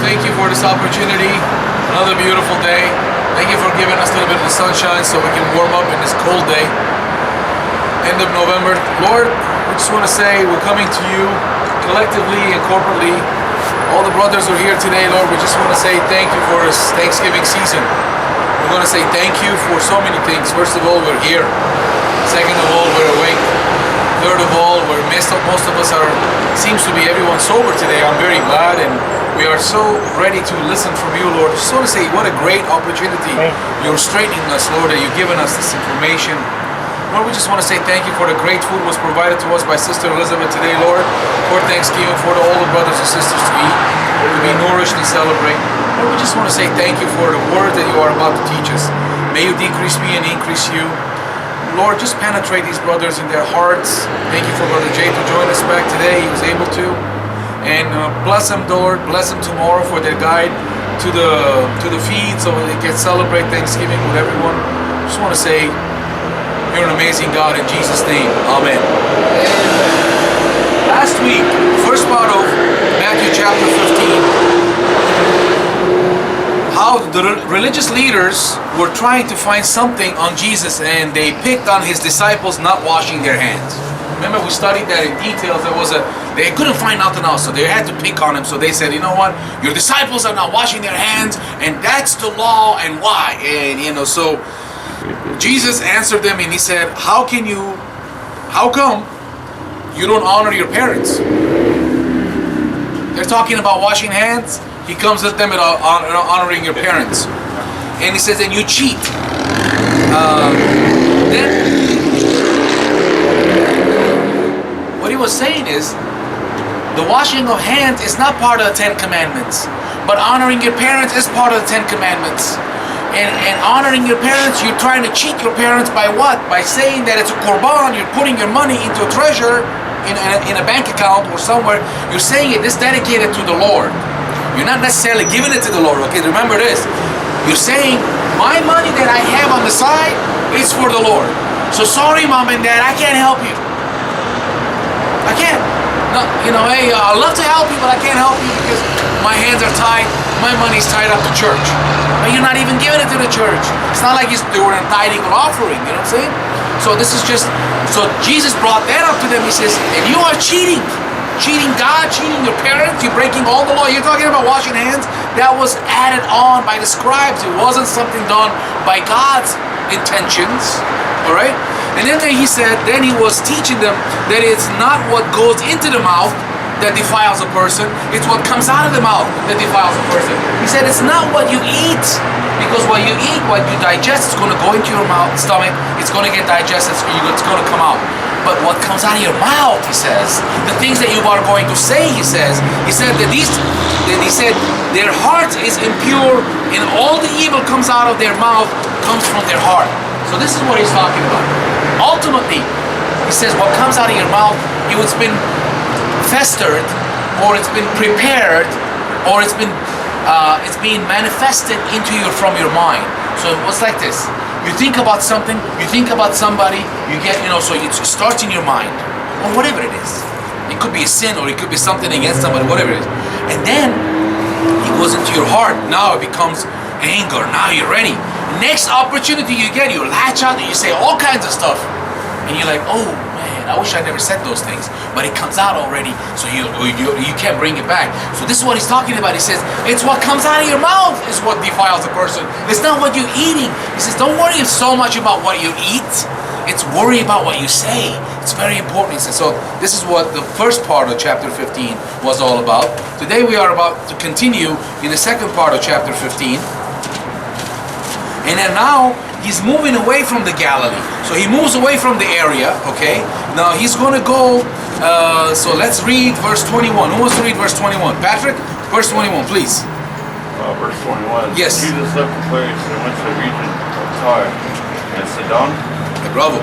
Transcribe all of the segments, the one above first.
thank you for this opportunity. Another beautiful day. Thank you for giving us a little bit of the sunshine so we can warm up in this cold day. End of November. Lord, we just want to say we're coming to you collectively and corporately. All the brothers are here today, Lord. We just want to say thank you for this Thanksgiving season. We're going to say thank you for so many things. First of all, we're here. Second of all, we're awake. Third of all, we're messed up. Most of us are, seems to be everyone sober today. I'm very glad, and we are so ready to listen from you, Lord. Just want to say what a great opportunity. You're straightening us, Lord, that you've given us this information. Lord, we just want to say thank you for the great food was provided to us by Sister Elizabeth today, Lord, for Thanksgiving, for all the brothers and sisters to eat, to be nourished and celebrate. Lord, we just want to say thank you for the word that you are about to teach us. May you decrease me and increase you. Lord, just penetrate these brothers in their hearts. Thank you for Brother Jay to join us back today. He was able to. And bless them, Lord. Bless them tomorrow for their guide to the feed so they can celebrate Thanksgiving with everyone. Just want to say, you're an amazing God in Jesus' name. Amen. Last week, first part of Matthew chapter 15, how the religious leaders were trying to find something on Jesus, and they picked on his disciples not washing their hands. Remember, we studied that in details. They couldn't find nothing else, so they had to pick on him. So they said, you know what, your disciples are not washing their hands, and that's the law, and why? And so Jesus answered them, and he said, how come you don't honor your parents? They're talking about washing hands. He comes at them at honoring your parents. And he says, and you cheat. Then, what he was saying is, the washing of hands is not part of the 10 Commandments. But honoring your parents is part of the 10 Commandments. And honoring your parents, you're trying to cheat your parents by what? By saying that it's a korban, you're putting your money into a treasure in a bank account or somewhere. You're saying it is dedicated to the Lord. You're not necessarily giving it to the Lord, okay? Remember this. You're saying, my money that I have on the side is for the Lord. So sorry, Mom and Dad, I can't help you. I can't. No, hey, I'd love to help you, but I can't help you because my hands are tied. My money's tied up to church. But you're not even giving it to the church. It's not like you're doing a tithing or offering, you know what I'm saying? So this is just, so Jesus brought that up to them. He says, and you are cheating. Cheating God, cheating your parents, you're breaking all the law. You're talking about washing hands? That was added on by the scribes. It wasn't something done by God's intentions. Alright? And then he said, then he was teaching them that it's not what goes into the mouth that defiles a person, it's what comes out of the mouth that defiles a person. He said it's not what you eat, because what you eat, what you digest, is going to go into your mouth, stomach, it's going to get digested, it's going to come out. But what comes out of your mouth, he says, the things that you are going to say, he said that their heart is impure, and all the evil comes out of their mouth comes from their heart. So this is what he's talking about. Ultimately, he says what comes out of your mouth, it's been festered, or it's been prepared, or it's being manifested into you from your mind. So it was like this. You think about something, you think about somebody, you get, so it starts in your mind, or whatever it is. It could be a sin, or it could be something against somebody, whatever it is. And then it goes into your heart. Now it becomes anger. Now you're ready. Next opportunity you get, you latch out and you say all kinds of stuff. And you're like, oh man, I wish I never said those things. But it comes out already, so you can't bring it back. So this is what he's talking about. He says, it's what comes out of your mouth is what defiles a person. It's not what you're eating. He says, don't worry so much about what you eat. It's worry about what you say. It's very important. He says, so this is what the first part of chapter 15 was all about. Today we are about to continue in the second part of chapter 15. And then now, he's moving away from the Galilee. So he moves away from the area, okay? Now he's going to go, so let's read verse 21. Who wants to read verse 21? Patrick, verse 21, please. Verse 21. Yes. Jesus left the place and went to the region of Tyre and Sidon. Bravo.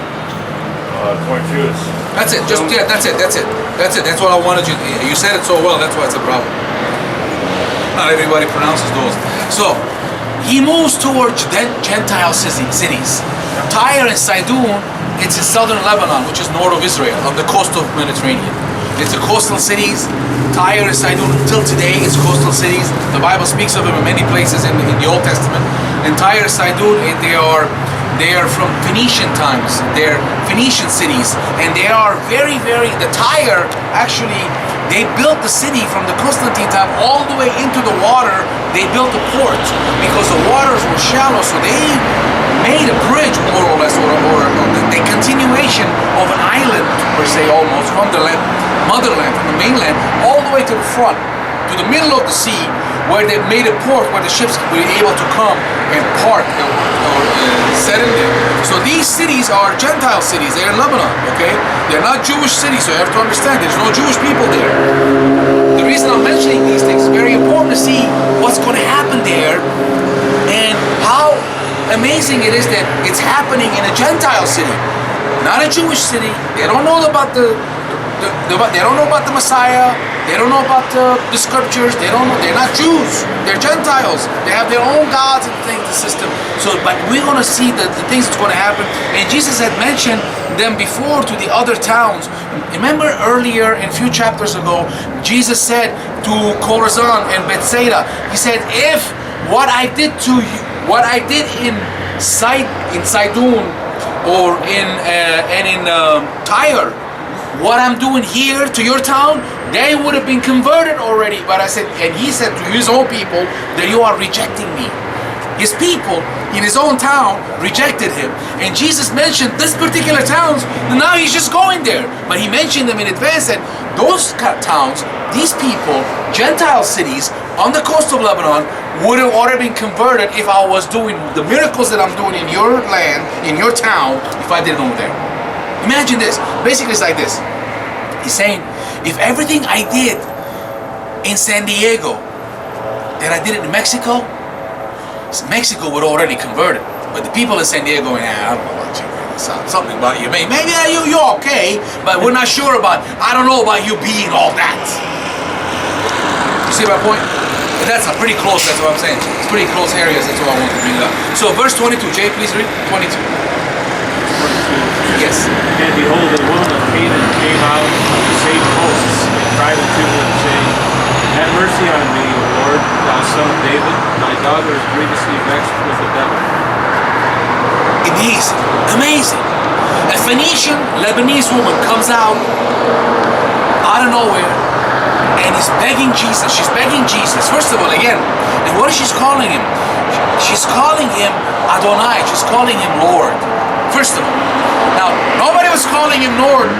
22 is... That's it. That's it. That's what I wanted you. You said it so well. That's why it's a bravo. Not everybody pronounces those. So, he moves towards Gentile cities. Tyre and Sidon, it's in southern Lebanon, which is north of Israel, on the coast of Mediterranean. It's the coastal cities. Tyre and Sidon, until today, it's coastal cities. The Bible speaks of them in many places in the Old Testament. And Tyre and Sidon, they are from Phoenician times. They're Phoenician cities, and they are very, very. The Tyre actually, they built the city from the Constantine time all the way into the water. They built a port because the waters were shallow, so they made a bridge more or less, or the continuation of an island per se, almost from the motherland, from the mainland, all the way to the front, to the middle of the sea, where they made a port where the ships were able to come and park or set in there. So these cities are Gentile cities. They're in Lebanon, okay? They're not Jewish cities, so you have to understand there's no Jewish people there. The reason I'm mentioning these things is very important to see what's going to happen there and how amazing it is that it's happening in a Gentile city, not a Jewish city. They don't know about they don't know about the Messiah. They don't know about the scriptures. They don't know. They're not Jews. They're Gentiles. They have their own gods and things, the system. So, but we're going to see the things that's going to happen. And Jesus had mentioned them before to the other towns. Remember earlier, in a few chapters ago, Jesus said to Chorazin and Bethsaida, he said, if what I did to you, what I did in Sidon or in Tyre, what I'm doing here to your town, they would have been converted already. But I said, and he said to his own people that you are rejecting me. His people in his own town rejected him. And Jesus mentioned this particular towns, and now he's just going there. But he mentioned them in advance that those towns, these people, Gentile cities on the coast of Lebanon, would have already been converted if I was doing the miracles that I'm doing in your land, in your town, if I did it over there. Imagine this. Basically, it's like this. He's saying, if everything I did in San Diego, that I did it in Mexico, Mexico would already convert it. But the people in San Diego, I don't know about you. Something about you. Maybe you're okay, but we're not sure about. I don't know about you being all that. You see my point? But that's pretty close. That's what I'm saying. It's pretty close areas. That's what I want to bring it up. So verse 22. Jay, please read 22. Yes. And behold, a woman of Canaan came out of the same hosts and cried unto him, saying, have mercy on me, O Lord, thou son of David. My daughter is grievously vexed with the devil. Amazing. Amazing. A Phoenician Lebanese woman comes out of nowhere and is begging Jesus. She's begging Jesus. First of all, again, and what is she calling him? She's calling him Adonai. She's calling him Lord. First of all. Now, nobody was calling him Lord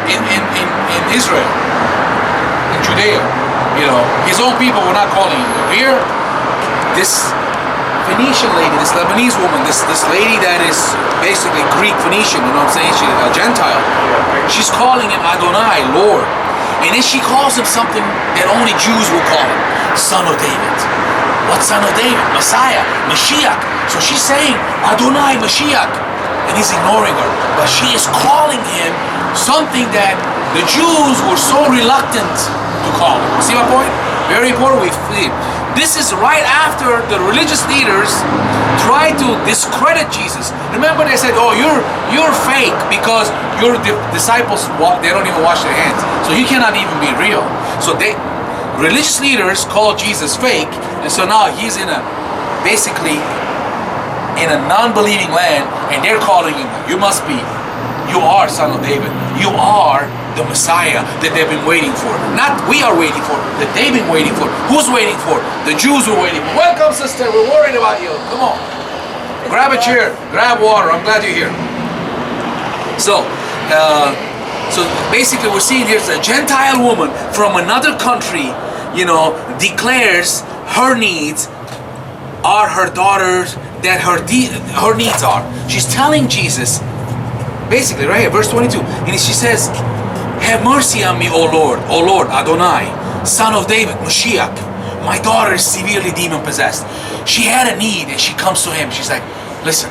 in Israel, in Judea. You know, his own people were not calling him. Here, this Phoenician lady, this Lebanese woman, this lady that is basically Greek Phoenician, you know what I'm saying? She's a Gentile. She's calling him Adonai, Lord. And then she calls him something that only Jews will call him, Son of David. What son of David? Messiah, Mashiach. So she's saying Adonai, Mashiach. And he's ignoring her. But she is calling him something that the Jews were so reluctant to call him. See my point? Very important. This is right after the religious leaders tried to discredit Jesus. Remember, they said, "Oh, you're fake because your disciples they don't even wash their hands, so you cannot even be real." So religious leaders call Jesus fake, and so now he's basically in a non-believing land, and they're calling him, you are son of David. You are the Messiah that they've been waiting for. Not we are waiting for, that they've been waiting for. Who's waiting for? The Jews were waiting for. Welcome, sister. We're worried about you. Come on. Grab a chair. Grab water. I'm glad you're here. So basically we're seeing here's a Gentile woman from another country, declares her needs are her daughters, that her needs are. She's telling Jesus, basically right here, verse 22, and she says, have mercy on me, O Lord, Adonai, son of David, Mashiach. My daughter is severely demon-possessed. She had a need, and she comes to him. She's like, listen,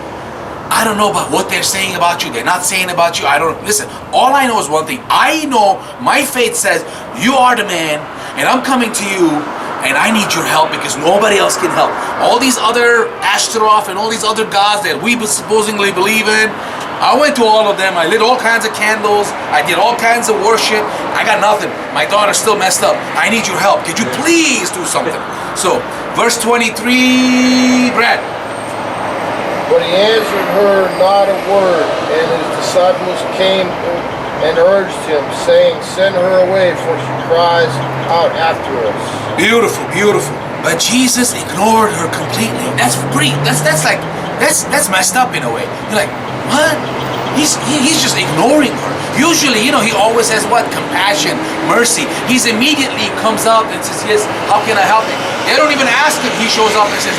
I don't know about what they're saying about you. They're not saying about you. Listen, all I know is one thing. I know my faith says you are the man, and I'm coming to you, and I need your help because nobody else can help. All these other Ashtaroth and all these other gods that we supposedly believe in, I went to all of them. I lit all kinds of candles. I did all kinds of worship. I got nothing. My daughter's still messed up. I need your help. Could you please do something? So, verse 23, Brad. But he answered her not a word, and his disciples came and urged him, saying, Send her away, for she cries out after us. Beautiful, beautiful. But Jesus ignored her completely. That's messed up in a way. You're like, what? He's just ignoring her. Usually, he always has what? Compassion, mercy. He's immediately comes up and says, yes, how can I help you? They don't even ask him. He shows up and says,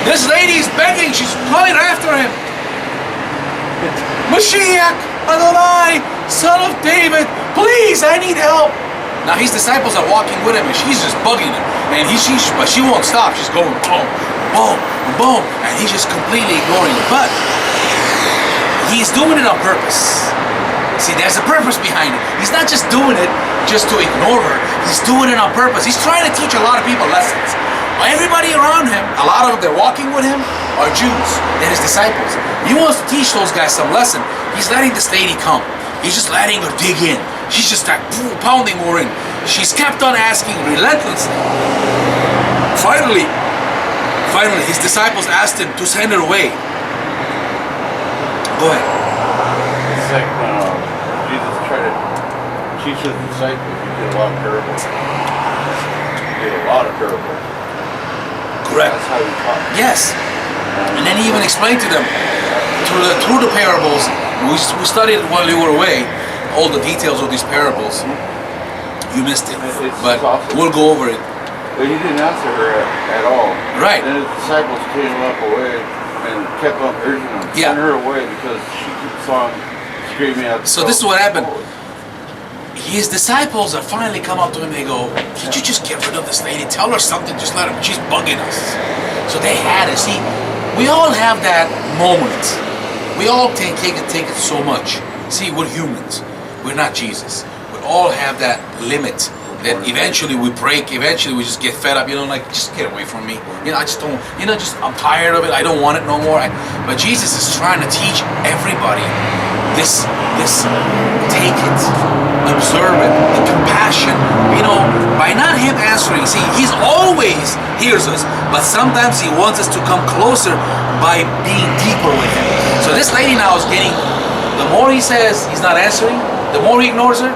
this lady's begging. She's calling after him. Mashiach, Adonai, son of David, please, I need help. Now his disciples are walking with him and she's just bugging him. And but she won't stop. She's going boom, boom, boom. And he's just completely ignoring her. But he's doing it on purpose. See, there's a purpose behind it. He's not just doing it just to ignore her. He's doing it on purpose. He's trying to teach a lot of people lessons. Everybody around him, a lot of them, they're walking with him, are Jews. They're his disciples. He wants to teach those guys some lesson. He's letting this lady come. He's just letting her dig in. She's just like pounding more in. She's kept on asking relentlessly. Finally, his disciples asked him to send her away. Go ahead. It's like Jesus tried to teach his disciples. He did a lot of parables. Correct. That's how he taught. Yes. And then he even explained to them through the parables. We studied it while you were away, all the details of these parables. You missed it, but we'll go over it. But he didn't answer her at all. Right. And his disciples came up away and kept on urging him, send her away because she keeps on screaming out. So this is what happened. His disciples are finally come up to him and they go, can't you just get rid of this lady? Tell her something, just let her, she's bugging us. So they had it. See, we all have that moment. We all take it so much. See, we're humans. We're not Jesus. We all have that limit that eventually we break, eventually we just get fed up, like, just get away from me. I just don't, just, I'm tired of it, I don't want it no more. But Jesus is trying to teach everybody this take it, observe it, the compassion, by not him answering. See, he's always hears us, but sometimes he wants us to come closer by being deeper with him. So this lady now is getting, the more he says he's not answering, the more he ignores her,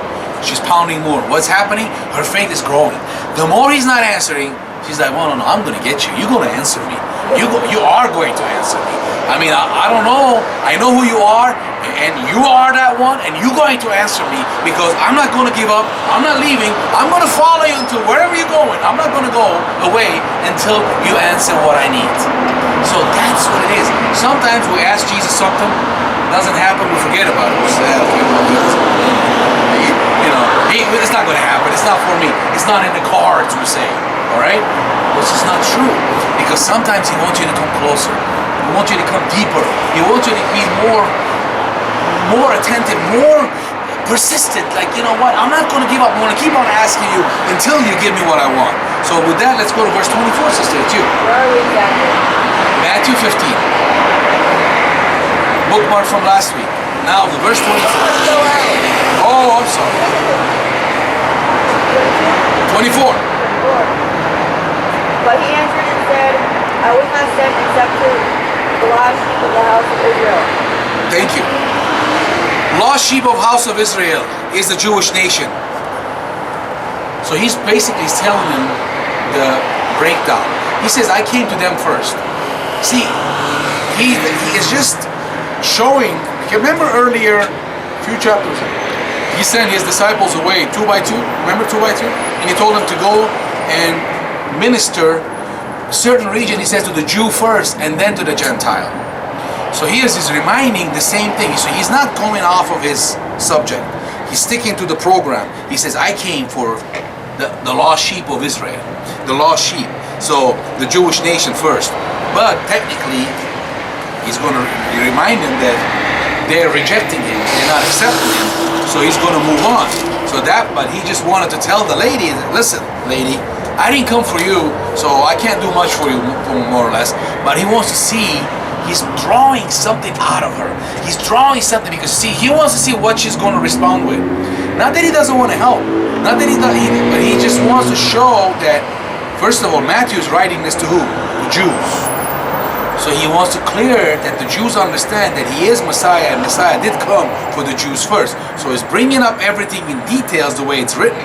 she's pounding more. What's happening? Her faith is growing. The more he's not answering, she's like, well, no, I'm going to get you. You're going to answer me. You are going to answer me. I mean, I don't know. I know who you are, and you are that one, and you're going to answer me because I'm not going to give up. I'm not leaving. I'm going to follow you until wherever you're going. I'm not going to go away until you answer what I need. So that's what it is. Sometimes we ask Jesus something, doesn't happen, we forget about it. We say, okay, well, it's not going to happen. It's not for me. It's not in the cards, we say. All right? Which is not true. Because sometimes he wants you to come closer. He wants you to come deeper. He wants you to be more attentive, more persistent. Like, you know what? I'm not going to give up. I'm going to keep on asking you until you give me what I want. So with that, let's go to verse 24, sister. It's you. Where are we exactly? Matthew 15. Bookmark from last week. Now, the verse 24. Oh, I'm sorry. 24. But he answered and said, I was not sent except to the lost sheep of the house of Israel. Thank you. Lost sheep of house of Israel is the Jewish nation. So he's basically telling them the breakdown. He says, I came to them first. See, he is just showing, you remember earlier, a few chapters ago, he sent his disciples away 2 by 2. Remember 2 by 2? And he told them to go and minister a certain region. He says to the Jew first and then to the Gentile. So here's he's reminding the same thing. So he's not going off of his subject. He's sticking to the program. He says, I came for the lost sheep of Israel. The lost sheep. So the Jewish nation first. But technically, he's going to remind them that they're rejecting him. They're not accepting him. So he's going to move on. But he just wanted to tell the lady, listen, lady, I didn't come for you, so I can't do much for you, more or less. But he wants to see he's drawing something out of her. He's drawing something because see, he wants to see what she's going to respond with. Not that he doesn't want to help, not that but he just wants to show that. First of all, Matthew is writing this to who? The Jews. So he wants to clear that the Jews understand that he is Messiah, and Messiah did come for the Jews first. So he's bringing up everything in details the way it's written,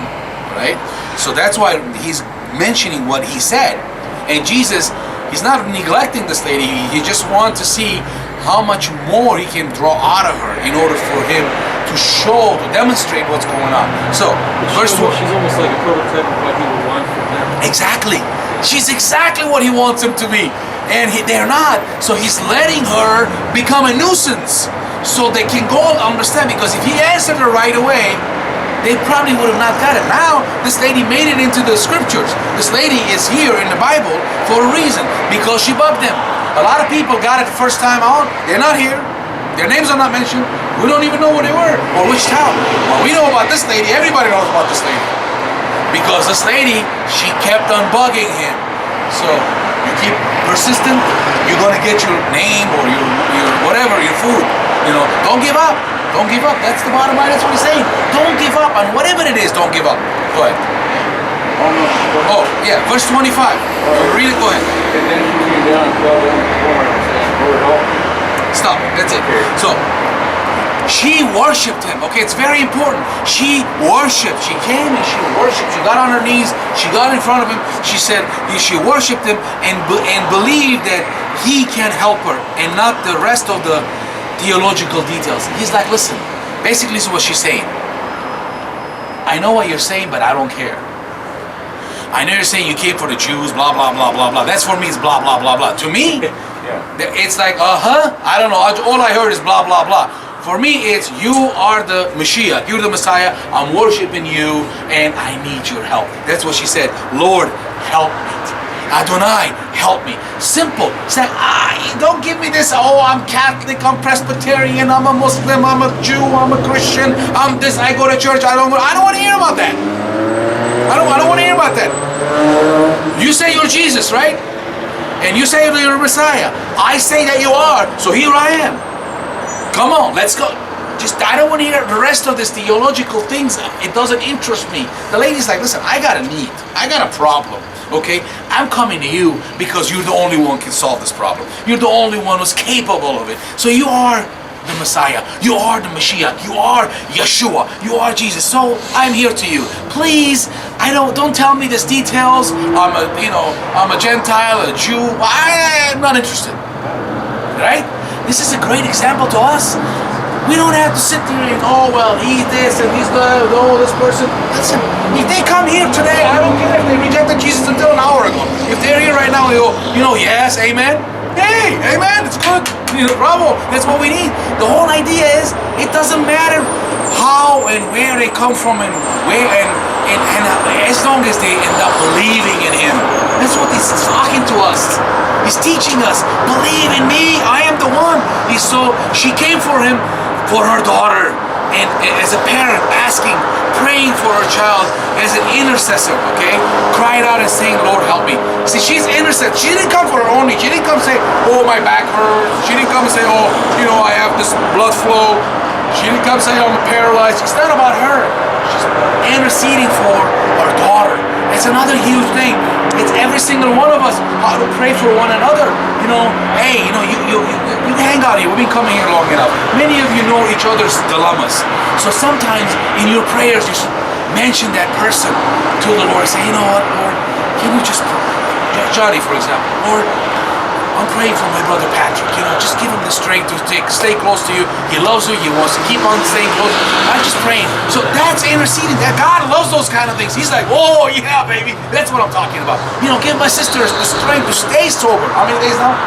right? So that's why he's mentioning what he said. And Jesus, he's not neglecting this lady. He just wants to see how much more he can draw out of her in order for him to show, to demonstrate what's going on. So, she's almost like a prototype of what he would want from them. Exactly. She's exactly what he wants him to be. And they're not. So he's letting her become a nuisance so they can go and understand. Because if he answered her right away, they probably would have not got it. Now, this lady made it into the scriptures. This lady is here in the Bible for a reason. Because she bugged them. A lot of people got it the first time out. They're not here. Their names are not mentioned. We don't even know where they were or which town. Well, we know about this lady. Everybody knows about this lady. Because this lady, she kept on bugging him. So, you keep persistent, you're going to get your name or your whatever, your food. You know, don't give up. Don't give up. That's the bottom line. That's what he's saying. Don't give up on whatever it is. Don't give up. Go ahead. Oh, yeah, verse 25. Read it. Go ahead. And then she came down and fell down before him and said, Lord, help me. Stop. That's it. So, she worshipped him. Okay, it's very important. She worshipped. She came and she worshipped. She got on her knees. She got in front of him. She said she worshipped him and believed that he can help her and not the rest of the theological details. He's like, listen, basically this is what she's saying. I know what you're saying, but I don't care. I know you're saying you came for the Jews, blah, blah, blah, blah, blah. That's for me, it's blah, blah, blah, blah. To me, it's like, I don't know. All I heard is blah, blah, blah. For me, it's you are the Mashiach, you're the Messiah, I'm worshiping you, and I need your help. That's what she said. Lord, help me. Adonai, help me. Simple. It's like, don't give me this, I'm Catholic, I'm Presbyterian, I'm a Muslim, I'm a Jew, I'm a Christian, I'm this, I go to church, I don't want to hear about that. I don't want to hear about that. You say you're Jesus, right? And you say you're Messiah. I say that you are, so here I am. Come on, let's go. I don't want to hear the rest of this theological things. It doesn't interest me. The lady's like, listen, I got a need. I got a problem, okay? I'm coming to you because you're the only one who can solve this problem. You're the only one who's capable of it. So you are the Messiah. You are the Mashiach. You are Yeshua. You are Jesus. So I'm here to you. Please, don't tell me these details. I'm a Gentile, a Jew. I'm not interested. Right? This is a great example to us. We don't have to sit there and, he's this and he's that, this person. Listen, if they come here today, I don't care if they rejected Jesus until an hour ago. If they're here right now, they go, yes, amen. Hey, amen, it's good. Bravo, that's what we need. The whole idea is, it doesn't matter how and where they come from and where and as long as they end up believing in him. That's what he's talking to us. He's teaching us, believe in me, I am the one. She came for him, for her daughter, and as a parent, asking, praying for her child, as an intercessor, okay? Cried out and saying, Lord, help me. See, she's intercessor. She didn't come for her own need. She didn't come say, my back hurts. She didn't come and say, I have this blood flow. She didn't come say, I'm paralyzed. It's not about her. She's interceding for her daughter. It's another huge thing. It's every single one of us how to pray for one another. You hang out here. We've been coming here long enough. Many of you know each other's dilemmas. So sometimes in your prayers, you mention that person to the Lord. Say, you know what, Lord, can you just, Johnny, for example, Lord, I'm praying for my brother Patrick. Just give him the strength to stay close to you. He loves you. He wants to keep on staying close. I'm just praying. So that's interceding. That God loves those kind of things. He's like, yeah, baby. That's what I'm talking about. Give my sisters the strength to stay sober. How many days now?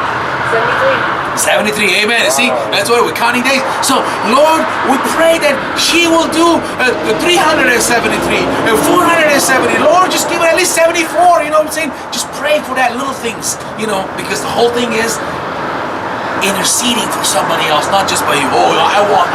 73, amen. See, that's why we're counting days. So, Lord, we pray that she will do 373 and 470. Lord, just give her at least 74. You know what I'm saying? Just pray for that little things, because the whole thing is, interceding for somebody else, not just by you. Oh, I want.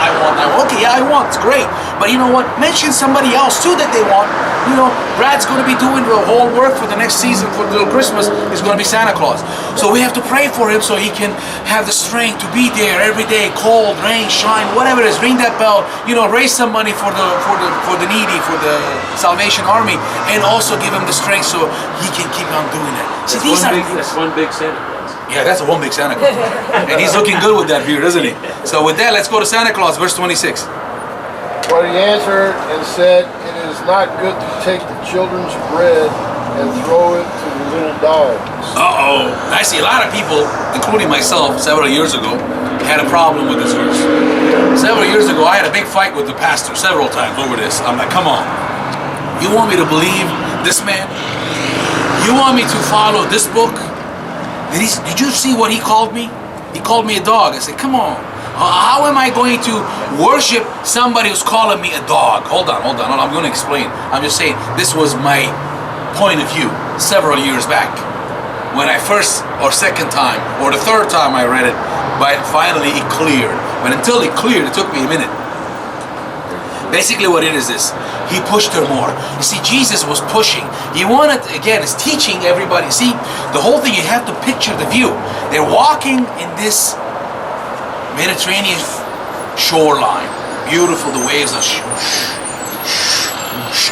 Okay, yeah, I want. It's great. But you know what? Mention somebody else too that they want. You know, Brad's going to be doing the whole work for the next season, for the Christmas. He's going to be Santa Claus. So we have to pray for him so he can have the strength to be there every day, cold, rain, shine, whatever it is. Ring that bell. You know, raise some money for the needy, for the Salvation Army, and also give him the strength so he can keep on doing it. So That's one big Santa Claus. yeah, that's a one big Santa Claus. And he's looking good with that beard, isn't he? So with that, let's go to Santa Claus, verse 26. But he answered and said, It is not good to take the children's bread and throw it to the little dogs. Uh-oh. I see a lot of people, including myself, several years ago, had a problem with this verse. Several years ago, I had a big fight with the pastor several times over this. I'm like, come on. You want me to believe this man? You want me to follow this book? Did you see what he called me? He called me a dog. I said, come on. How am I going to worship somebody who's calling me a dog? Hold on. I'm going to explain. I'm just saying, this was my point of view several years back. When I first or second time or the third time I read it, but finally it cleared. But until it cleared, it took me a minute. Basically what it is this, he pushed her more. You see, Jesus was pushing. He wanted, again, it's teaching everybody. See, the whole thing, you have to picture the view. They're walking in this Mediterranean shoreline. Beautiful, the waves are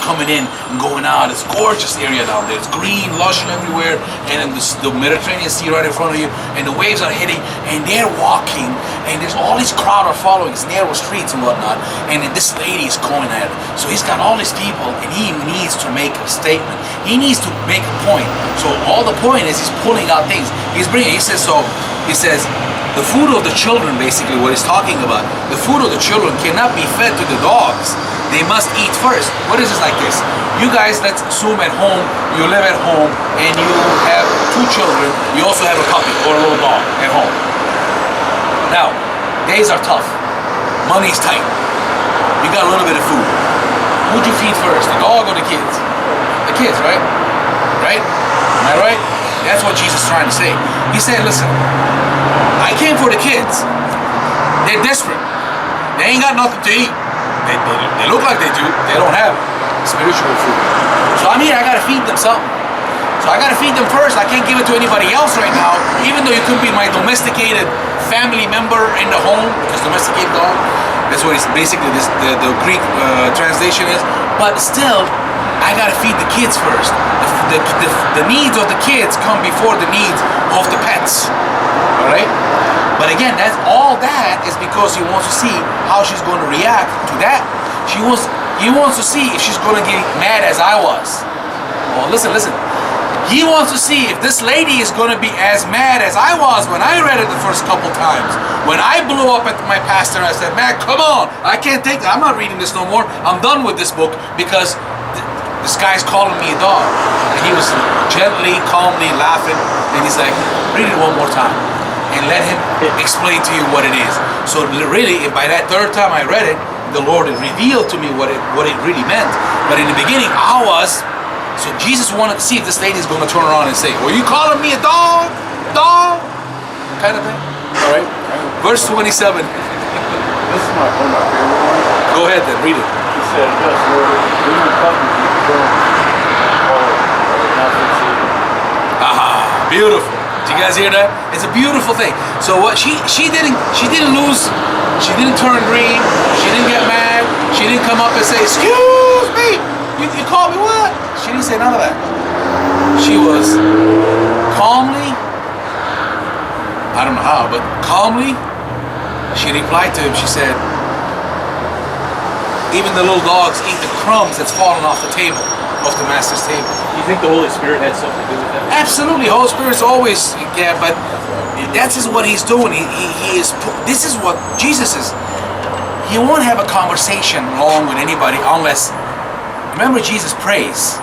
coming in and going out. It's a gorgeous area down there. It's green, lush everywhere, and then the Mediterranean Sea right in front of you, and the waves are hitting, and they're walking, and there's all this crowd are following. It's narrow streets and whatnot, and then this lady is going at it. So he's got all these people, and he needs to make a statement. He needs to make a point. So all the point is he's pulling out things. He says, the food of the children, basically what he's talking about, the food of the children cannot be fed to the dogs. They must eat first. What is this like this? You guys, let's assume at home, you live at home and you have 2 children. You also have a puppy or a little dog at home. Now, days are tough. Money's tight. You got a little bit of food. Who'd you feed first, the dog or the kids? The kids, right? Right? Am I right? That's what Jesus is trying to say. He said, listen, I came for the kids. They're desperate. They ain't got nothing to eat. They look like they do. They don't have spiritual food. So I gotta feed them something. So I gotta feed them first. I can't give it to anybody else right now, even though you could be my domesticated family member in the home, because domesticated dog, that's what it's basically the Greek translation is. But still, I gotta feed the kids first. The needs of the kids come before the needs of the pets. All right? But again, all that is because he wants to see how she's going to react to that. He wants to see if she's going to get mad as I was. Well, listen. He wants to see if this lady is going to be as mad as I was when I read it the first couple times. When I blew up at my pastor, I said, man, come on. I can't take that. I'm not reading this no more. I'm done with this book because this guy's calling me a dog. And he was gently, calmly laughing. And he's like, read it one more time. And let him explain to you what it is. So really, by that third time I read it, the Lord had revealed to me what it really meant. But in the beginning, so Jesus wanted to see if this lady is going to turn around and say, were you calling me a dog? Dog? Kind of thing. All right. Verse 27. This is one of my favorite ones. Go ahead then, read it. He said, yes, Lord, bring the puppy to the throne. Aha, beautiful. Did you guys hear that? It's a beautiful thing. So what she didn't lose, she didn't turn green, she didn't get mad, she didn't come up and say, excuse me, you called me what? She didn't say none of that. She was calmly, I don't know how, but calmly, she replied to him. She said, even the little dogs eat the crumbs that's fallen off the table, off the master's table. You think the Holy Spirit had something to do with that? Absolutely, Holy Spirit's always, yeah, but that's just what he's doing. This is what Jesus is. He won't have a conversation long with anybody unless, remember, Jesus prays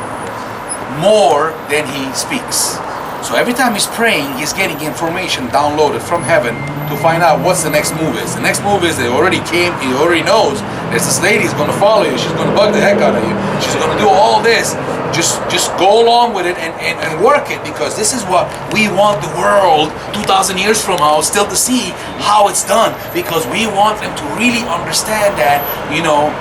more than he speaks. So every time he's praying, he's getting information downloaded from heaven to find out what's the next move is. The next move is they already came, he already knows there's this lady who's going to follow you, she's going to bug the heck out of you, she's going to do all this. just go along with it and work it, because this is what we want the world 2,000 years from now still to see how it's done, because we want them to really understand that, you know,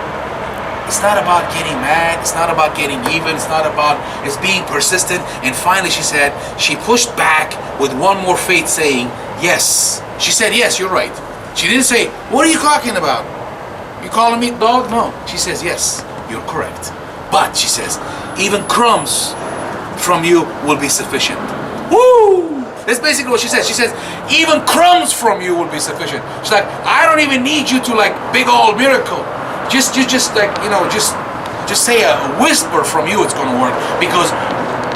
it's not about getting mad, it's not about getting even, it's being persistent. And finally she said, she pushed back with one more faith saying, yes. She said, yes, you're right. She didn't say, what are you talking about? You calling me dog? No. She says, yes, you're correct. But she says, even crumbs from you will be sufficient. Woo! That's basically what she says. She says, even crumbs from you will be sufficient. She's like, I don't even need you to like big old miracle. Just like, you know, just say a whisper from you, it's gonna work, because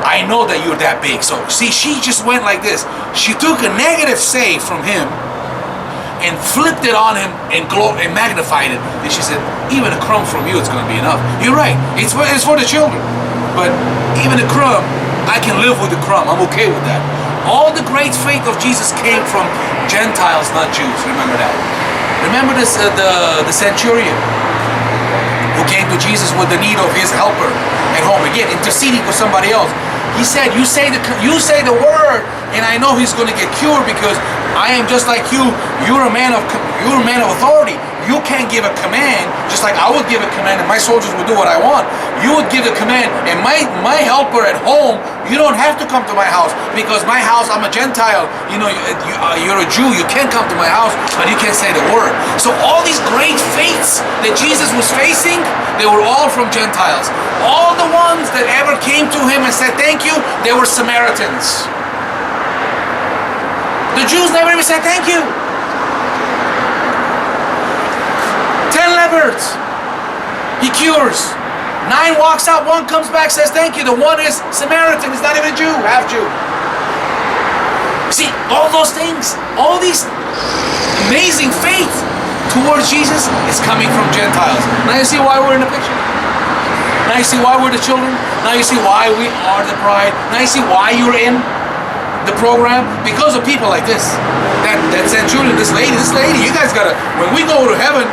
I know that you're that big. So see, she just went like this. She took a negative say from him and flipped it on him and magnified it. And she said, even a crumb from you, it's gonna be enough. You're right, it's for the children. But even a crumb, I can live with the crumb, I'm okay with that. All the great faith of Jesus came from Gentiles, not Jews, remember that. Remember this, the centurion who came to Jesus with the need of his helper at home, again, interceding for somebody else. He said, you say the word, and I know he's going to get cured, because I am just like you. You're a man of authority. You can't give a command just like I would give a command, and my soldiers would do what I want. You would give the command, and my helper at home, you don't have to come to my house, because my house, I'm a Gentile. You know, you're a Jew. You can't come to my house, but you can't say the word. So all these great faiths that Jesus was facing, they were all from Gentiles. All the ones that ever came to him and said thank you, they were Samaritans. The Jews never even said thank you. 10 lepers, he cures. 9 walks out, 1 comes back, says thank you. The one is Samaritan, he's not even a Jew, half Jew. See, all those things, all these amazing faith towards Jesus is coming from Gentiles. Now you see why we're in the picture. Now you see why we're the children. Now you see why we are the bride. Now you see why you're in the program, because of people like this. That centurion, this lady, you guys gotta, when we go to heaven,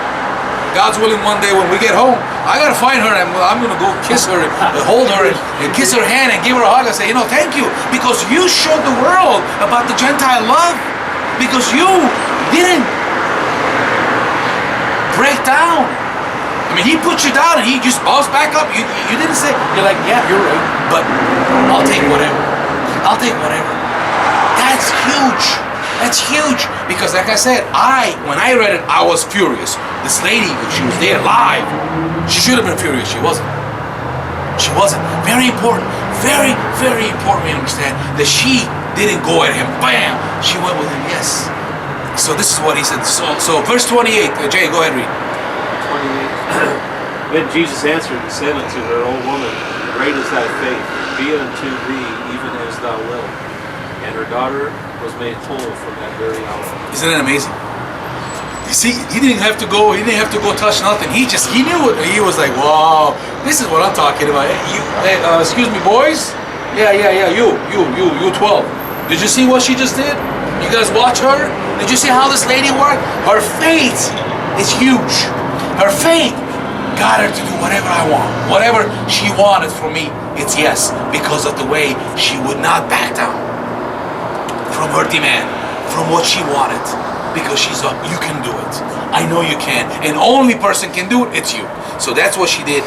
God's willing, one day when we get home, I gotta find her, and I'm gonna go kiss her, hold her, and kiss her hand, and give her a hug, and say, you know, thank you, because you showed the world about the Gentile love, because you didn't break down. I mean, he put you down, and he just bounced back up. You didn't say, you're like, yeah, you're right, but I'll take whatever. I'll take whatever. That's huge. That's huge, because like I said, when I read it, I was furious. This lady, she was there live. She should have been furious. She wasn't. She wasn't. Very important. Very, very important we understand that she didn't go at him. Bam! She went with him. Yes. So this is what he said. So verse 28. Jay, go ahead, read. 28. Then Jesus answered and said unto her, O woman, great is thy faith. Be it unto thee even as thou wilt. And her daughter was made whole from that very hour. Isn't that amazing? You see, he didn't have to go touch nothing. He knew it. He was like, wow, this is what I'm talking about. Excuse me, boys? Yeah, you 12. Did you see what she just did? You guys watch her? Did you see how this lady worked? Her faith is huge. Her faith got her to do whatever I want. Whatever she wanted from me, it's yes, because of the way she would not back down from her demand, from what she wanted, because she's up. You can do it. I know you can. And only person can do it, it's you. So that's what she did.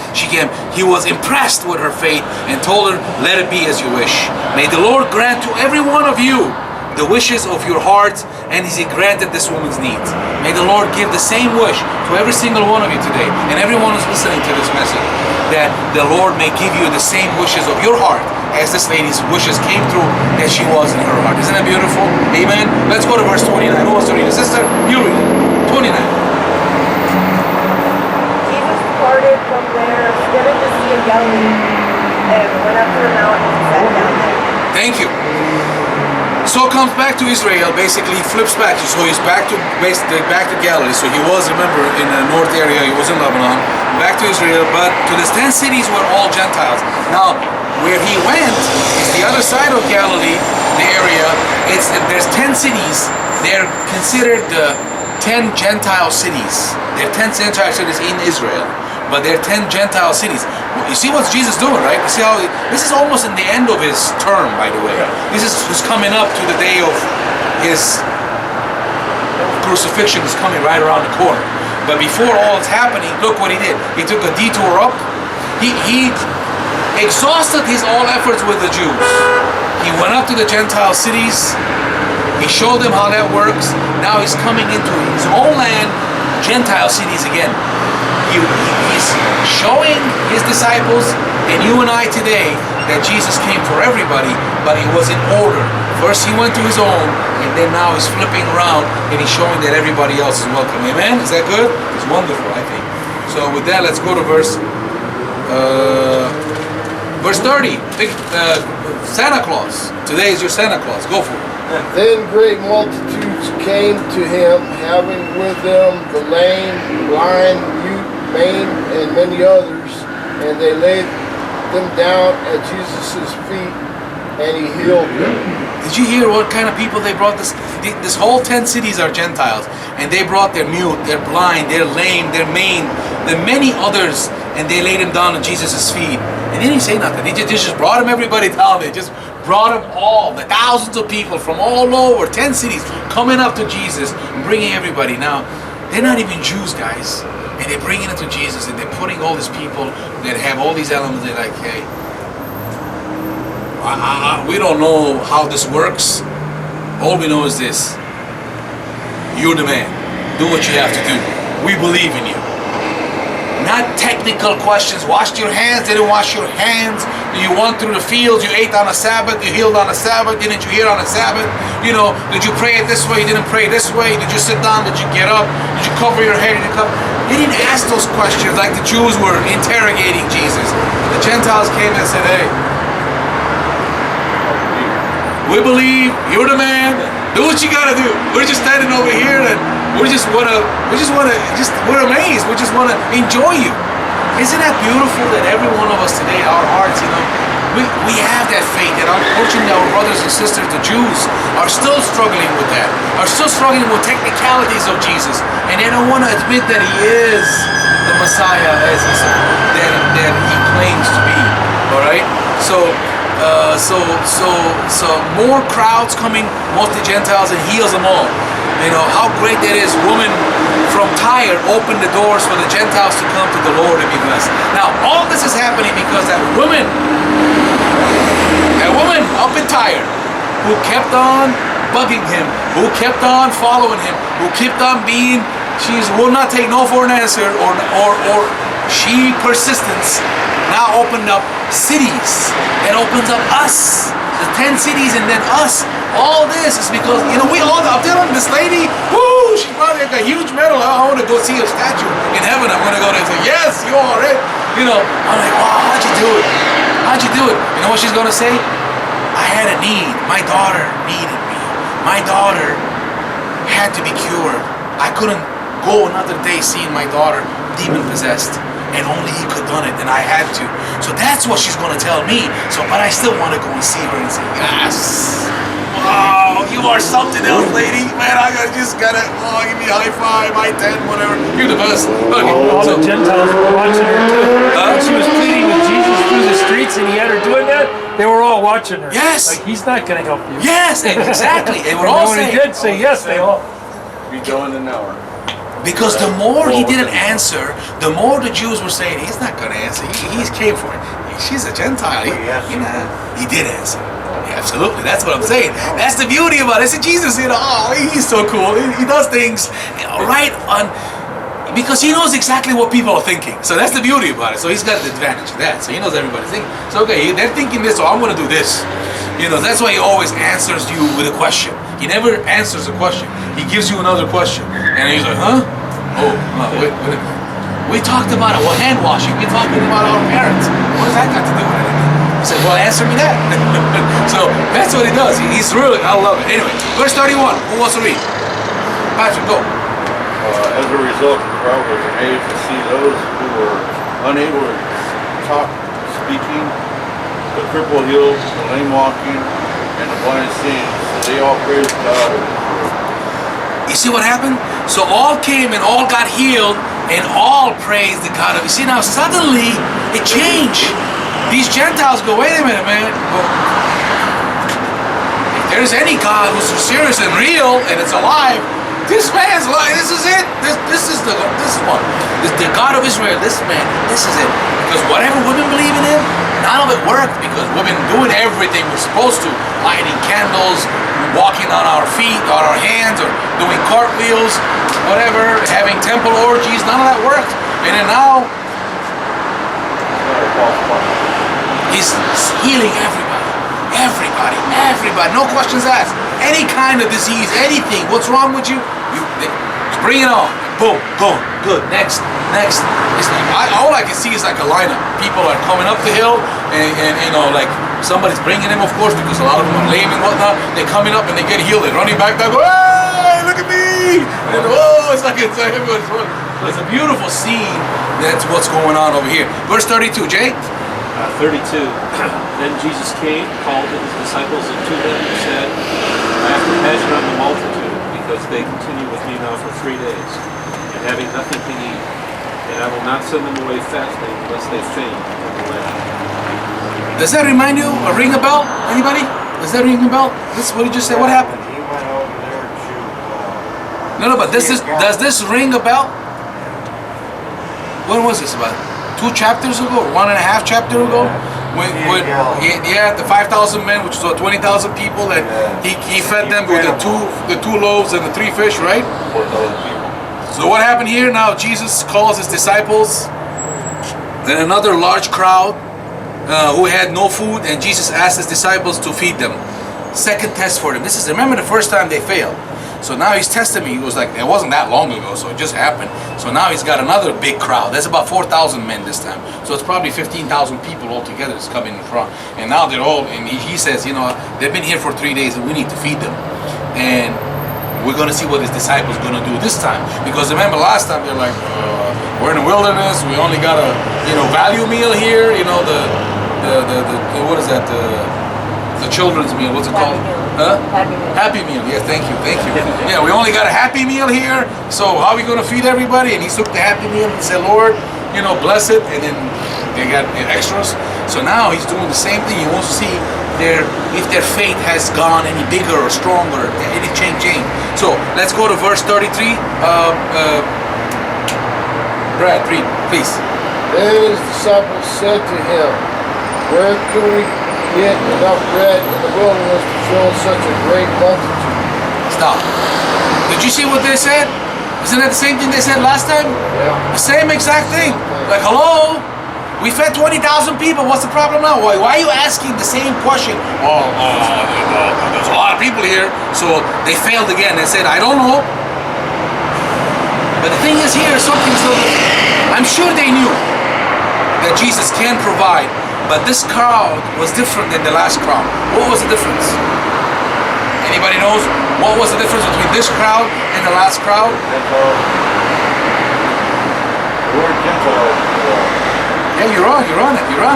He was impressed with her faith and told her, let it be as you wish. May the Lord grant to every one of you the wishes of your heart, and he granted this woman's needs. May the Lord give the same wish to every single one of you today, and everyone who's listening to this message, that the Lord may give you the same wishes of your heart as this lady's wishes came through as she was in her heart. Isn't that beautiful? Amen. Let's go to verse 29. Who wants to read it? Sister, you read it. 29. Jesus departed from there, stood at the Sea of Galilee, and went up to the mountain and sat down there. Thank you. So comes back to Israel, basically flips back. So he's back to Galilee. So he was, remember, in the north area, he was in Lebanon, back to Israel, but to the 10 cities were all Gentiles. Now, where he went is the other side of Galilee, the area. There's 10 cities. They're considered the 10 Gentile cities. There are 10 Gentile cities in Israel. but they're 10 Gentile cities. You see what Jesus doing, right? You see how this is almost in the end of his term, by the way. This is coming up to the day of his crucifixion is coming right around the corner. But before all it's happening, look what he did. He took a detour up. He exhausted his all efforts with the Jews. He went up to the Gentile cities. He showed them how that works. Now he's coming into his own land, Gentile cities again. He's showing his disciples and you and I today that Jesus came for everybody, but it was in order. First he went to his own, and then now he's flipping around and he's showing that everybody else is welcome. Amen? Is that good? It's wonderful, I think. So with that, let's go to verse 30. Santa Claus. Today is your Santa Claus. Go for it. Then great multitudes came to him, having with them the lame, blind, mute, maimed, and many others, and they laid them down at Jesus' feet, and he healed them. Did you hear what kind of people they brought? This whole 10 cities are Gentiles, and they brought their mute, their blind, their lame, their maimed, the many others, and they laid them down at Jesus' feet. And they didn't say nothing. They just brought them everybody down. They just brought them all, the thousands of people from all over, 10 cities, coming up to Jesus and bringing everybody. Now, they're not even Jews, guys. And they're bringing it to Jesus, and they're putting all these people that have all these elements. They're like, hey, we don't know how this works. All we know is this. You're the man. Do what you have to do. We believe in you. Not technical questions. Washed your hands, didn't wash your hands. You went through the fields, you ate on a Sabbath, you healed on a Sabbath, didn't you heal on a Sabbath? You know, did you pray it this way, you didn't pray this way? Did you sit down, did you get up? Did you cover your head, did you cover? They didn't ask those questions like the Jews were interrogating Jesus. The Gentiles came and said, hey, we believe, you're the man, do what you gotta do. We're just standing over here and we're amazed. We just wanna enjoy you. Isn't that beautiful that every one of us today, our hearts, you know, we have that faith, and unfortunately our brothers and sisters, the Jews, are still struggling with that, are still struggling with technicalities of Jesus, and they don't want to admit that he is the Messiah as that he claims to be. All right, so more crowds coming, mostly Gentiles, and heals them all. You know how great that is. Woman from Tyre opened the doors for the Gentiles to come to the Lord and be blessed. Now all this is happening because that woman up in Tyre, who kept on bugging him, who kept on following him, who kept on being, she will not take no for an answer, or she persistence, now opened up cities, and opens up us, the 10 cities, and then us. All this is because, you know, I'm telling this lady, woo, she probably like a huge medal. I want to go see her statue in heaven. I'm going to go there and say, yes, you are it. You know, I'm like, wow, how'd you do it? How'd you do it? You know what she's going to say? I had a need. My daughter needed me. My daughter had to be cured. I couldn't go another day seeing my daughter demon-possessed. And only he could have done it, and I had to. So that's what she's going to tell me. So, but I still want to go and see her and say, yes. Wow, you are something else, lady. Man, just gotta, give me a high five, high 10, whatever. You're the best. Okay, all the Gentiles were watching her too. She was pleading with Jesus through the streets, and he had her doing that. They were all watching her. Yes. Like, he's not going to help you. Yes, exactly. They were And all when saying. he did say yes, they all. Be done in an hour. Because the more he didn't answer, the more the Jews were saying, he's not going to answer. He came for it. She's a Gentile. He did answer. Yeah, absolutely. That's what I'm saying. That's the beauty about it. See, Jesus, you know, he's so cool. He does things right on, because he knows exactly what people are thinking. So that's the beauty about it. So he's got the advantage of that. So he knows everybody's thinking. So okay, they're thinking this, so I'm going to do this. You know, that's why he always answers you with a question. He never answers a question. He gives you another question. And he's like, huh? Oh, no, wait a minute. We talked about it. Well, hand washing. We're talking about our parents. What does that got to do with anything? He said, well, answer me that. So that's what he does. He's really, I love it. Anyway, verse 31. Who wants to read? Patrick, go. As a result, the crowd was amazed to see those who were unable to talk, speaking, the cripple healed, the lame walking, and the blind seeing. So they all praised God. You see what happened? So all came and all got healed, and all praised the God of. You see, now suddenly it changed. These Gentiles go, wait a minute, man. Well, if there's any God who's serious and real and it's alive, this man's alive. This is it. This is one. This the God of Israel. This man. This is it. Because whatever women believe in him, none of it worked because we've been doing everything we're supposed to, lighting candles, walking on our feet, on our hands, or doing cartwheels, whatever, having temple orgies. None of that worked. And then now he's healing everybody, no questions asked. Any kind of disease, anything. What's wrong with you? Bring it on. Boom, go, good. Next. It's like all I can see is like a lineup. People are coming up the hill, and you know, like somebody's bringing them, of course, because a lot of them are lame and whatnot. They're coming up and they get healed. They're running back. They go, hey, look at me! And it's like everybody's running. It's a beautiful scene. That's what's going on over here. Verse 32, Jay. 32. Then Jesus came, called his disciples unto them, and said, I have compassion on the multitude, because they continue with me now for 3 days, and having nothing to eat. And I will not send them away fasting, unless they faint in the way. Does that remind you or ring a bell? Anybody? Does that ring a bell? This what did you say? What happened? He went over there to. No, but does this ring a bell? When was this? About 2 chapters ago, or 1.5 chapter ago? When the 5,000 men, which was 20,000 people, and he fed them with the two loaves and the 3 fish, right? 4,000 people. So what happened here now? Jesus calls his disciples and another large crowd who had no food, and Jesus asked his disciples to feed them. Second test for them. Remember the first time they failed. So now he's testing me. He was like, it wasn't that long ago, so it just happened. So now he's got another big crowd. That's about 4,000 men this time. So it's probably 15,000 people altogether that's coming in front. And now they're all, and he says, you know, they've been here for 3 days and we need to feed them. And we're going to see what his disciples are going to do this time. Because remember last time they're like, we're in the wilderness. We only got a, value meal here. You know, the what is that? The children's meal. What's it called? Huh? Happy Meal. Happy Meal. Yeah, thank you. Yeah, we only got a Happy Meal here. So how are we going to feed everybody? And he took the Happy Meal and said, Lord, bless it. And then they got extras. So now he's doing the same thing. He wants to see if their faith has gone any bigger or stronger, any change. So let's go to verse 33. Brad, read, please. Then his disciples said to him, where can we get enough bread in the wilderness to fill such a great multitude? Stop. Did you see what they said? Isn't that the same thing they said last time? Yeah. The same exact thing. Like, hello? We fed 20,000 people. What's the problem now? Why are you asking the same question? There's a lot of people here. So they failed again. They said, I don't know. But the thing is here, something's so different. I'm sure they knew that Jesus can provide, but this crowd was different than the last crowd. What was the difference? Anybody knows? What was the difference between this crowd and the last crowd? The word Gentile. Yeah, you're on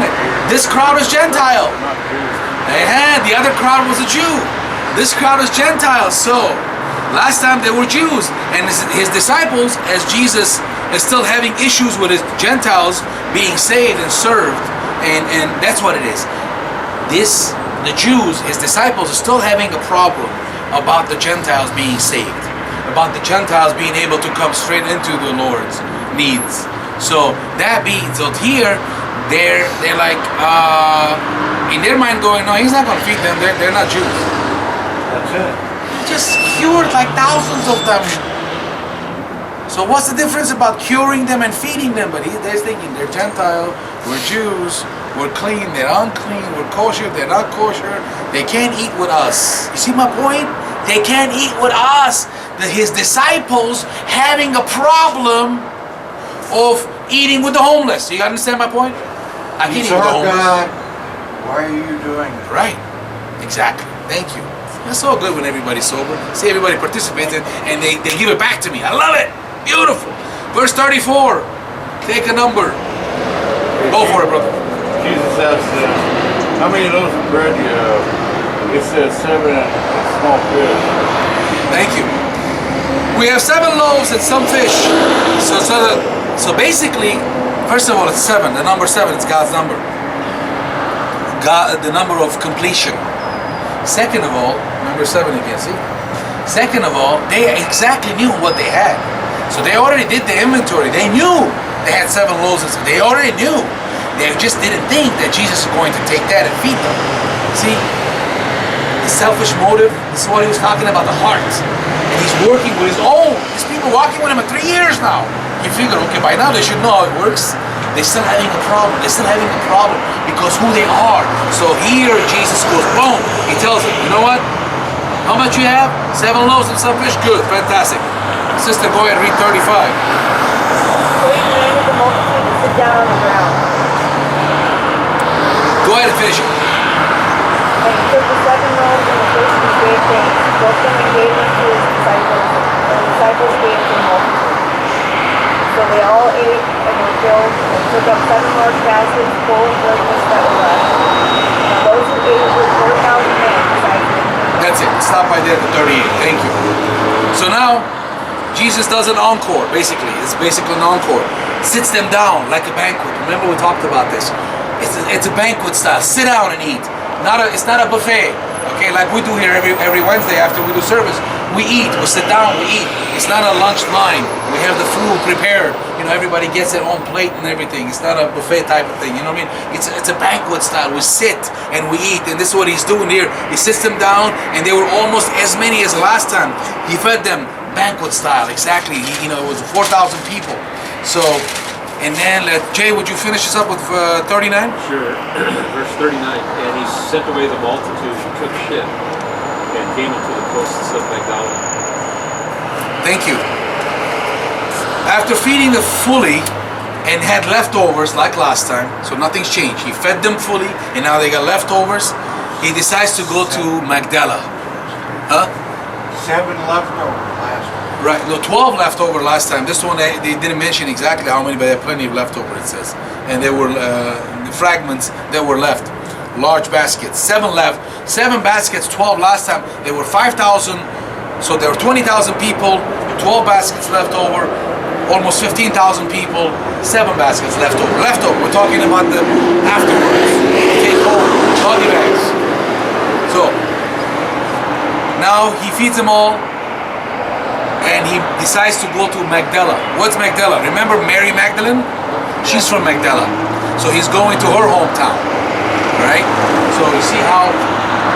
it. This crowd is Gentile. Not Jews. The other crowd was a Jew. This crowd is Gentile. So, last time they were Jews, and his disciples, as Jesus is still having issues with his Gentiles being saved and served, and that's what it is. The Jews, his disciples, are still having a problem about the Gentiles being saved, about the Gentiles being able to come straight into the Lord's needs. So here, they're like in their mind going, no, he's not going to feed them. They're not Jews. That's it. He just cured like thousands of them. So what's the difference about curing them and feeding them? But they're thinking they're Gentile, we're Jews, we're clean, they're unclean, we're kosher, they're not kosher. They can't eat with us. You see my point? They can't eat with us. His disciples having a problem of eating with the homeless. You understand my point? I can't eat with the homeless. God, why are you doing this? Right. Exactly. Thank you. It's so good when everybody's sober. See everybody participating and they give it back to me. I love it. Beautiful. Verse 34. Take a number. Go for it, brother. Jesus asked them, how many loaves of bread do you have? It says 7 small fish. Thank you. We have 7 loaves and some fish. So So basically, first of all, it's 7. The number 7 is God's number. God, the number of completion. Second of all, number 7 again, see? Second of all, they exactly knew what they had. So they already did the inventory. They knew they had 7 loaves. They already knew. They just didn't think that Jesus is going to take that and feed them. See? The selfish motive, this is what he was talking about, the heart. And he's working with his own. These people walking with him for 3 years now. You figure, okay, by now they should know how it works. They're still having a problem. They're still having a problem because who they are. So here Jesus goes, boom. He tells them, you know what? How much you have? 7 loaves and some fish? Good, fantastic. Sister, go ahead, read 35. So he commanded the multitude to sit down on the ground. Go ahead and finish it. And he took the 7 loaves and the fish and gave thanks, broke them and gave them to his disciples, and the disciples gave to the multitude. So they all ate and were filled, and took up 7 large baskets full of breakfast that were left. Now those who ate were 4,000 men besides them. That's it. Stop right there at the 38. Thank you. So now, Jesus does an encore, basically. It's basically an encore. Sits them down like a banquet. Remember we talked about this. It's a banquet style. Sit down and eat. It's not a buffet. Okay, like we do here every Wednesday after we do service. We eat. We sit down. We eat. It's not a lunch line. We have the food prepared. You know, everybody gets their own plate and everything. It's not a buffet type of thing. You know what I mean? It's a banquet style. We sit and we eat. And this is what he's doing here. He sits them down, and they were almost as many as last time. He fed them banquet style. Exactly. It was 4,000 people. So. And then, Jay, would you finish us up with 39? Sure. Verse 39. And he sent away the multitude and took ship and came into the coasts of Magdala. Thank you. After feeding them fully and had leftovers like last time, so nothing's changed. He fed them fully and now they got leftovers. He decides to go to Magdala. Huh? 7 leftover last time. Right, no, 12 left over last time. This one, they didn't mention exactly how many, but they had plenty of leftover, it says. And there were fragments that were left. Large baskets, 7 left. 7 baskets, 12 last time. There were 5,000, so there were 20,000 people, 12 baskets left over, almost 15,000 people, 7 baskets left over. Leftover, we're talking about the afterwards. Take home, doggy bags. So, now he feeds them all. And he decides to go to Magdala. What's Magdala? Remember Mary Magdalene? She's from Magdala. So he's going to her hometown, right? So you see how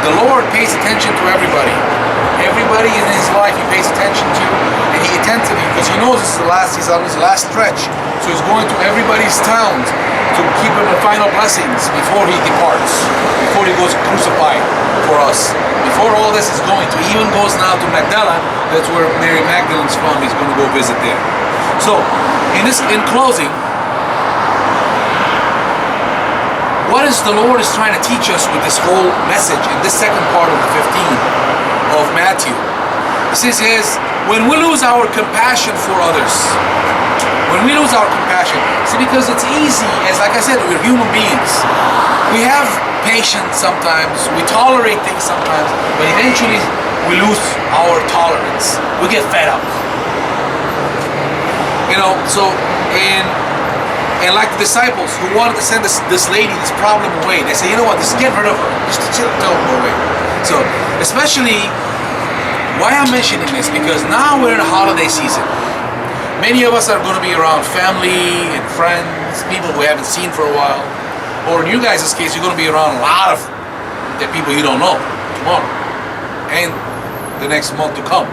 the Lord pays attention to everybody. Everybody in his life he pays attention to, and he attentively, because he knows this is he's on his last stretch. So he's going to everybody's towns to keep him the final blessings before he departs, before he goes crucified for us. Before all this is going to, he even goes now to Magdala. That's where Mary Magdalene's from. He's going to go visit there. So, in closing, what is the Lord is trying to teach us with this whole message in this second part of the 15 of Matthew? He says, when we lose our compassion for others, when we lose our compassion, see, because it's easy, as like I said, we're human beings. We have patience sometimes, we tolerate things sometimes, but eventually we lose our tolerance. We get fed up. So, and like the disciples who wanted to send this lady, this problem away, they say, you know what, just get rid of her. Just tell her to go away. So, especially, why I'm mentioning this, because now we're in a holiday season. Many of us are going to be around family and friends, people we haven't seen for a while. Or in you guys' case, you're going to be around a lot of the people you don't know tomorrow and the next month to come.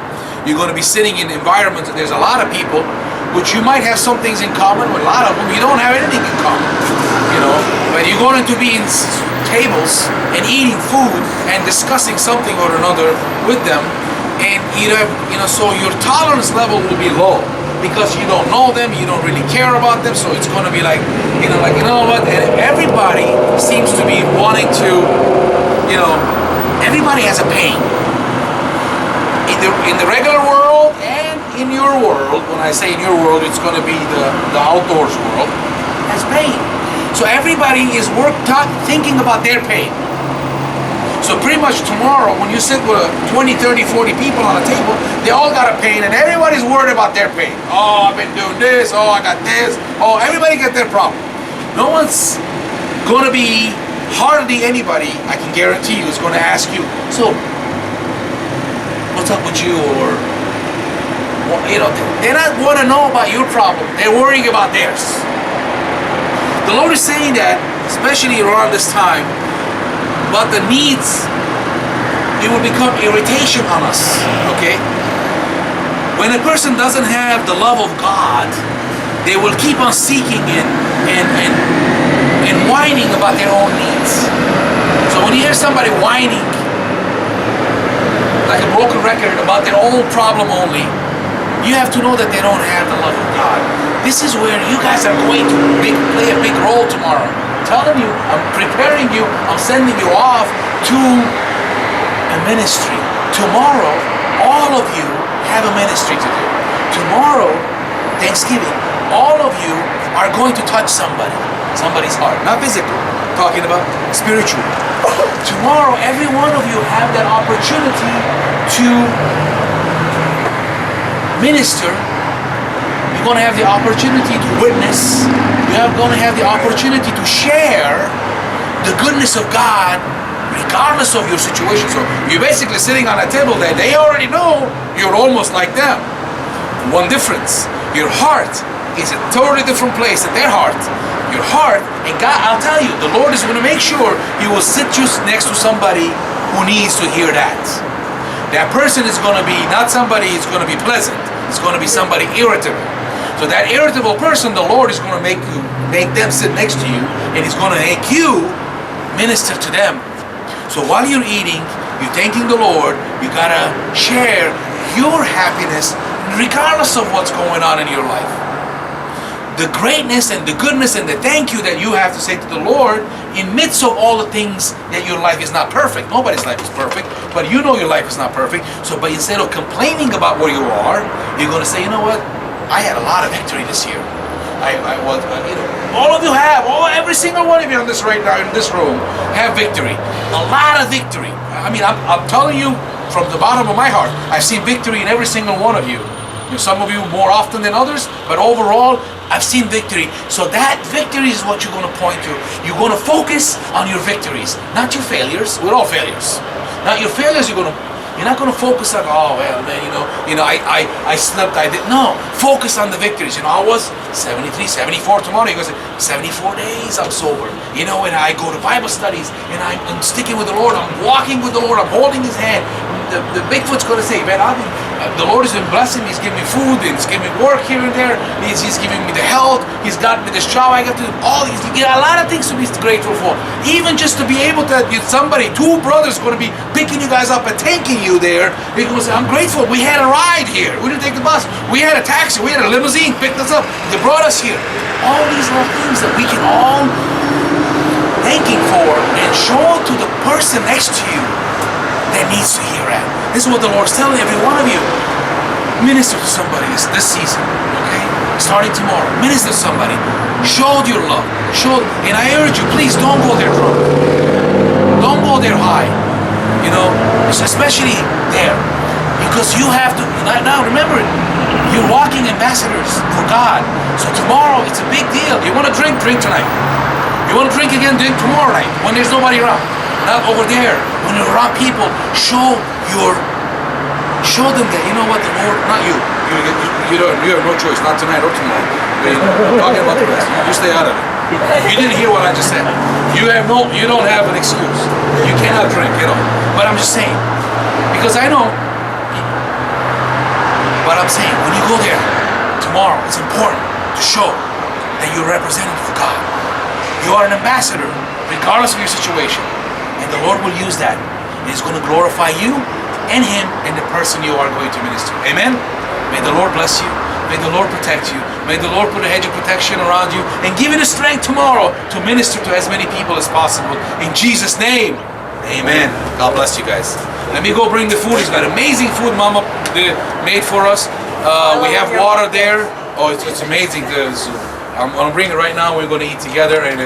You're going to be sitting in environments that there's a lot of people, which you might have some things in common with. A lot of them you don't have anything in common, but you're going to be in tables and eating food and discussing something or another with them, and so your tolerance level will be low. Because you don't know them, you don't really care about them, so it's going to be like, you know what, and everybody seems to be wanting to, everybody has a pain. In the regular world and in your world, when I say in your world, it's going to be the outdoors world, has pain. So everybody is thinking about their pain. So pretty much tomorrow, when you sit with 20, 30, 40 people on a table, they all got a pain and everybody's worried about their pain. Oh, I've been doing this. Oh, I got this. Oh, everybody got their problem. No one's going to be, hardly anybody, I can guarantee you, is going to ask you, so, what's up with you? Or, well, you know, they don't want to know about your problem. They're worrying about theirs. The Lord is saying that, especially around this time, but the needs, it will become irritation on us, okay? When a person doesn't have the love of God, they will keep on seeking and whining about their own needs. So when you hear somebody whining, like a broken record about their own problem only, you have to know that they don't have the love of God. This is where you guys are going to play a big role tomorrow. Telling you, I'm preparing you, I'm sending you off to a ministry. Tomorrow, all of you have a ministry to do. Tomorrow, Thanksgiving, all of you are going to touch somebody's heart. Not physical, talking about spiritual. Tomorrow, every one of you have that opportunity to minister. You're going to have the opportunity to witness. You're going to have the opportunity to share the goodness of God regardless of your situation. So you're basically sitting on a table that they already know you're almost like them. One difference, your heart is a totally different place than their heart. Your heart, and God, I'll tell you, the Lord is going to make sure He will sit you next to somebody who needs to hear that. That person is going to be not somebody who's going to be pleasant. It's going to be somebody irritable. So that irritable person, the Lord is going to make them sit next to you, and He's going to make you minister to them. So while you're eating, you're thanking the Lord, you gotta share your happiness regardless of what's going on in your life. The greatness and the goodness and the thank you that you have to say to the Lord in midst of all the things that your life is not perfect. Nobody's life is perfect, but you know your life is not perfect. So but instead of complaining about where you are, you're going to say, you know what? I had a lot of victory this year. I was, you know, all of you have, every single one of you on this right now in this room have victory. A lot of victory. I mean, I'm telling you from the bottom of my heart, I've seen victory in every single one of you. Some of you more often than others, but overall, I've seen victory. So that victory is what you're going to point to. You're going to focus on your victories, not your failures. We're all failures. Not your failures. You're not going to focus on, oh well, man, I slept, I did. No, focus on the victories. You know, I was 73, 74 tomorrow. He goes, 74 days I'm sober. You know, and I go to Bible studies, and I'm sticking with the Lord. I'm walking with the Lord. I'm holding His hand. The Bigfoot's going to say, man, the Lord has been blessing me. He's giving me food, and He's giving me work here and there. He's giving me the health. He's got me this job. I got to do all these. You get a lot of things to be grateful for. Even just to be able to get somebody, two brothers going to be picking you guys up and taking you there. They're going to say, I'm grateful. We had a ride here. We didn't take the bus. We had a taxi. We had a limousine. Picked us up. They brought us here. All these little things that we can all thanking for and show to the person next to you that needs to hear it. This is what the Lord's telling every one of you. Minister to somebody this season, okay? Starting tomorrow. Minister to somebody. Show your love. And I urge you, please don't go there drunk. Don't go there high. You know, especially there. Because you have to, now remember, you're walking ambassadors for God. So tomorrow, it's a big deal. You want to drink tonight. You want to drink again, drink tomorrow night when there's nobody around. Not over there. When you're around people, show them that, you know what, the Lord, not you. You have no choice, not tonight or tomorrow. I'm talking about the rest. You stay out of it. You didn't hear what I just said. You don't have an excuse. You cannot drink, But I'm just saying, because I know, but I'm saying, when you go there tomorrow, it's important to show that you're representing for God. You are an ambassador, regardless of your situation. And the Lord will use that. And He's going to glorify you and Him and the person you are going to minister. Amen? May the Lord bless you. May the Lord protect you. May the Lord put a hedge of protection around you and give you the strength tomorrow to minister to as many people as possible. In Jesus' name, amen. God bless you guys. Let me go bring the food. He's got amazing food Mama made for us. We have water there. Oh, it's amazing. I'm going to bring it right now. We're going to eat together. And